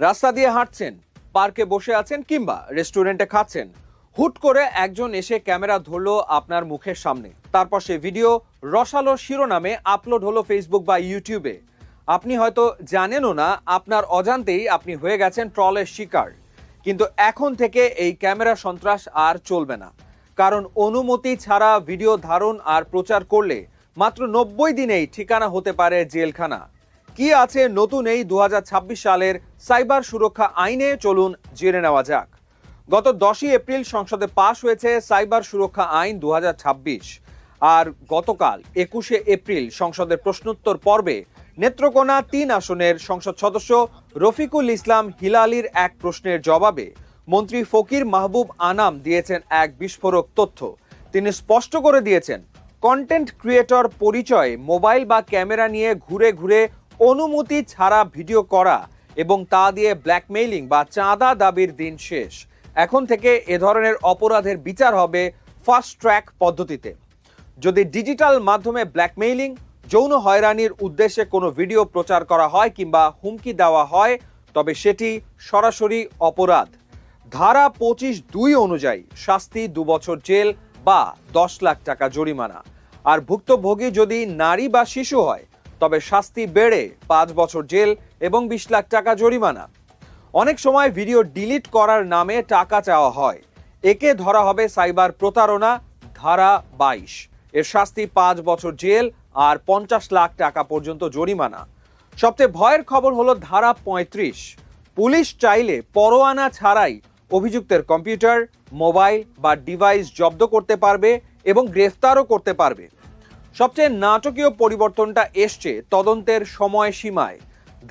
রাস্তা দিয়ে হাঁটছেন, পার্কে বসে আছেন কিংবা রেস্টুরেন্টে খাচ্ছেন, হুট করে একজন এসে ক্যামেরা ধরলো আপনার মুখের সামনে। তারপর সে ভিডিও রসালো শিরোনামে আপলোড হলো ফেসবুক বা ইউটিউবে। আপনি হয়তো জানেনও না, আপনার অজান্তেই আপনি হয়ে গেছেন ট্রলের শিকার। কিন্তু এখন থেকে এই ক্যামেরা সন্ত্রাস আর চলবে না, কারণ অনুমতি ছাড়া ভিডিও ধারণ আর প্রচার করলে মাত্র 90 দিনেই ঠিকানা হতে পারে জেলখানা। কি আছে নতুন এই 2026 সালের সাইবার সুরক্ষা আইনে, চলুন জেনে নেওয়া যাক। গত 10ই এপ্রিল সংসদে পাশ হয়েছে সাইবার সুরক্ষা আইন 2026, আর গতকাল 21শে এপ্রিল সংসদের প্রশ্নোত্তর পর্বে নেত্রকোনা 3 আসনের সংসদ সদস্য রফিকুল ইসলাম হিলালির এক প্রশ্নের জবাবে মন্ত্রী ফকির মাহবুব আনাম দিয়েছেন এক বিস্ফোরক তথ্য। তিনি স্পষ্ট করে দিয়েছেন, কন্টেন্ট ক্রিয়েটর পরিচয়ে মোবাইল বা ক্যামেরা নিয়ে ঘুরে ঘুরে অনুমতি ছাড়া ভিডিও করা এবং তা দিয়ে ব্ল্যাকমেইলিং বা চাঁদা দাবির দিন শেষ। এখন থেকে এ ধরনের অপরাধের বিচার হবে ফাস্ট ট্র্যাক পদ্ধতিতে। যদি ডিজিটাল মাধ্যমে ব্ল্যাকমেইলিং, যৌন হয়রানির উদ্দেশ্যে কোনো ভিডিও প্রচার করা হয় কিংবা হুমকি দেওয়া হয়, তবে সেটি সরাসরি অপরাধ। ধারা 25(2) অনুযায়ী শাস্তি 2 বছর জেল বা 10 লাখ টাকা জরিমানা। আর ভুক্তভোগী যদি নারী বা শিশু হয়, তবে শাস্তি বেড়ে 5 বছর জেল এবং 20 লাখ টাকা জরিমানা। অনেক সময় ভিডিও ডিলিট করার নামে টাকা চাওয়া হয়, একে ধরা হবে সাইবার প্রতারণা, ধারা 22। এর শাস্তি 5 বছর জেল আর 50 লাখ টাকা পর্যন্ত জরিমানা। সবচেয়ে ভয়ের খবর হলো ধারা 35। পুলিশ চাইলে পরোয়ানা ছাড়াই অভিযুক্তের কম্পিউটার, মোবাইল বা ডিভাইস জব্দ করতে পারবে এবং গ্রেফতারও করতে পারবে। সবচেয়ে নাটকীয় পরিবর্তনটা এসছে তদন্তের সময়সীমায়।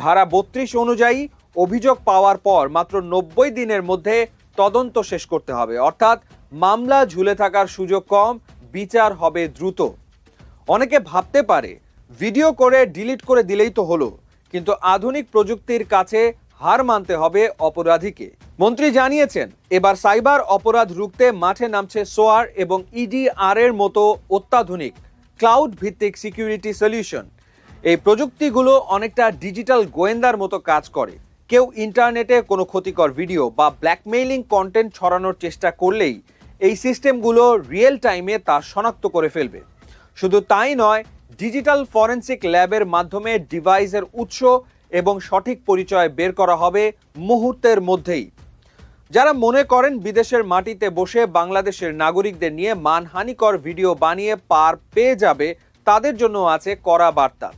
ধারা 32 অনুযায়ী অভিযোগ পাওয়ার পর মাত্র 90 দিনের মধ্যে তদন্ত শেষ করতে হবে, অর্থাৎ মামলা ঝুলে থাকার সুযোগ কম, বিচার হবে দ্রুত। অনেকে ভাবতে পারে ভিডিও করে ডিলিট করে দিলেই তো হলো, কিন্তু আধুনিক প্রযুক্তির কাছে হার মানতে হবে অপরাধীকে। মন্ত্রী জানিয়েছেন, এবার সাইবার অপরাধ রুখতে মাঠে নামছে সোয়ার এবং ইডিআর এর মতো অত্যাধুনিক ক্লাউড ভিত্তিক সিকিউরিটি সলিউশন। এই প্রযুক্তিগুলো অনেকটা ডিজিটাল গোয়েন্দার মতো কাজ করে। কেউ ইন্টারনেটে কোনো ক্ষতিকর ভিডিও বা ব্ল্যাকমেইলিং কন্টেন্ট ছড়ানোর চেষ্টা করলেই এই সিস্টেমগুলো রিয়েল টাইমে তা শনাক্ত করে ফেলবে। শুধু তাই নয়, ডিজিটাল ফরেনসিক ল্যাবের মাধ্যমে ডিভাইসের উৎস এবং সঠিক পরিচয় বের করা হবে মুহূর্তের মধ্যেই। যারা মনে করেন বিদেশের মাটিতে বসে বাংলাদেশের নাগরিকদের নিয়ে মানহানিকর ভিডিও বানিয়ে পার পেয়ে যাবে, তাদের জন্য আছে কড়া বার্তা।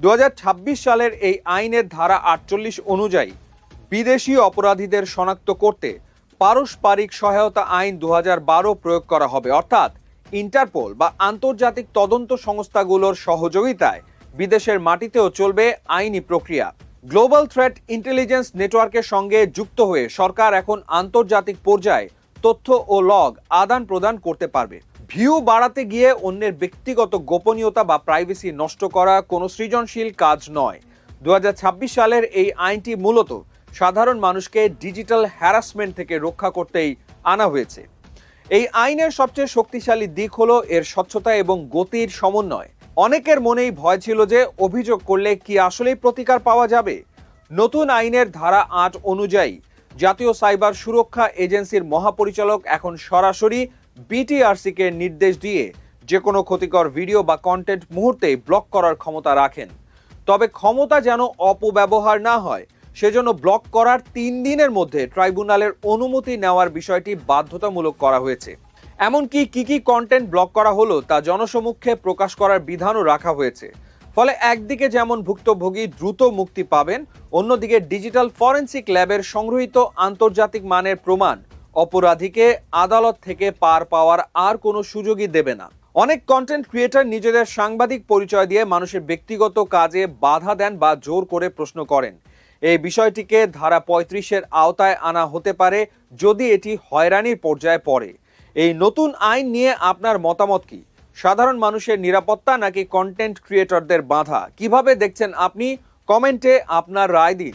2026 সালের এই আইনের ধারা 48 অনুযায়ী বিদেশি অপরাধীদের শনাক্ত করতে পারস্পরিক সহায়তা আইন 2012 প্রয়োগ করা হবে, অর্থাৎ ইন্টারপোল বা আন্তর্জাতিক তদন্ত সংস্থাগুলোর সহযোগিতায় বিদেশের মাটিতেও চলবে আইনি প্রক্রিয়া। গ্লোবাল থ্রেট ইন্টেলিজেন্স নেটওয়ার্কের সঙ্গে যুক্ত হয়ে সরকার এখন আন্তর্জাতিক পর্যায়ে তথ্য ও লগ আদান প্রদান করতে পারবে। ভিউ বাড়াতে গিয়ে অন্যের ব্যক্তিগত গোপনীয়তা বা প্রাইভেসি নষ্ট করা কোনো সৃজনশীল কাজ নয়। 2026 সালের এই আইনটি মূলত সাধারণ মানুষকে ডিজিটাল হ্যারাসমেন্ট থেকে রক্ষা করতেই আনা হয়েছে। এই আইনের সবচেয়ে শক্তিশালী দিক হলো এর স্বচ্ছতা এবং গতির সমন্বয়। অনেকের মনেই ভয় ছিল যে অভিযোগ করলে কি আসলেই প্রতিকার পাওয়া যাবে। নতুন আইনের ধারা 8 অনুযায়ী জাতীয় সাইবার সুরক্ষা এজেন্সির মহাপরিচালক এখন সরাসরি বিটিআরসিকে নির্দেশ দিয়ে যে কোনো ক্ষতিকর ভিডিও বা কন্টেন্ট মুহূর্তেই ব্লক করার ক্ষমতা রাখেন। তবে ক্ষমতা যেন অপব্যবহার না হয়, সেজন্য ব্লক করার 3 দিনের মধ্যে ট্রাইব্যুনালের অনুমতি নেওয়ার বিষয়টি বাধ্যতামূলক করা হয়েছে। এমনকি কি কন্টেন্ট ব্লক করা হলো তা জনসমক্ষে প্রকাশ করার বিধানও রাখা হয়েছে। ফলে একদিকে যেমন ভুক্তভোগী দ্রুত মুক্তি পাবেন, অন্যদিকে ডিজিটাল ফরেনসিক ল্যাবের সংগৃহীত আন্তর্জাতিক মানের প্রমাণ অপরাধীকে আদালত থেকে পার পাওয়ার আর কোনো সুযোগই দেবে না। অনেক কন্টেন্ট ক্রিয়েটর নিজেদের সাংবাদিক পরিচয় দিয়ে মানুষের ব্যক্তিগত কাজে বাধা দেন বা জোর করে প্রশ্ন করেন। এই বিষয়টিকে ধারা 35-এর আওতায় আনা হতে পারে যদি এটি হয়রানির পর্যায়ে পড়ে। এই নতুন আইন নিয়ে আপনার মতামত কি? সাধারণ মানুষের নিরাপত্তা নাকি কন্টেন্ট ক্রিয়েটরদের বাধা? কিভাবে দেখছেন আপনি? কমেন্টে আপনার রায় দিন।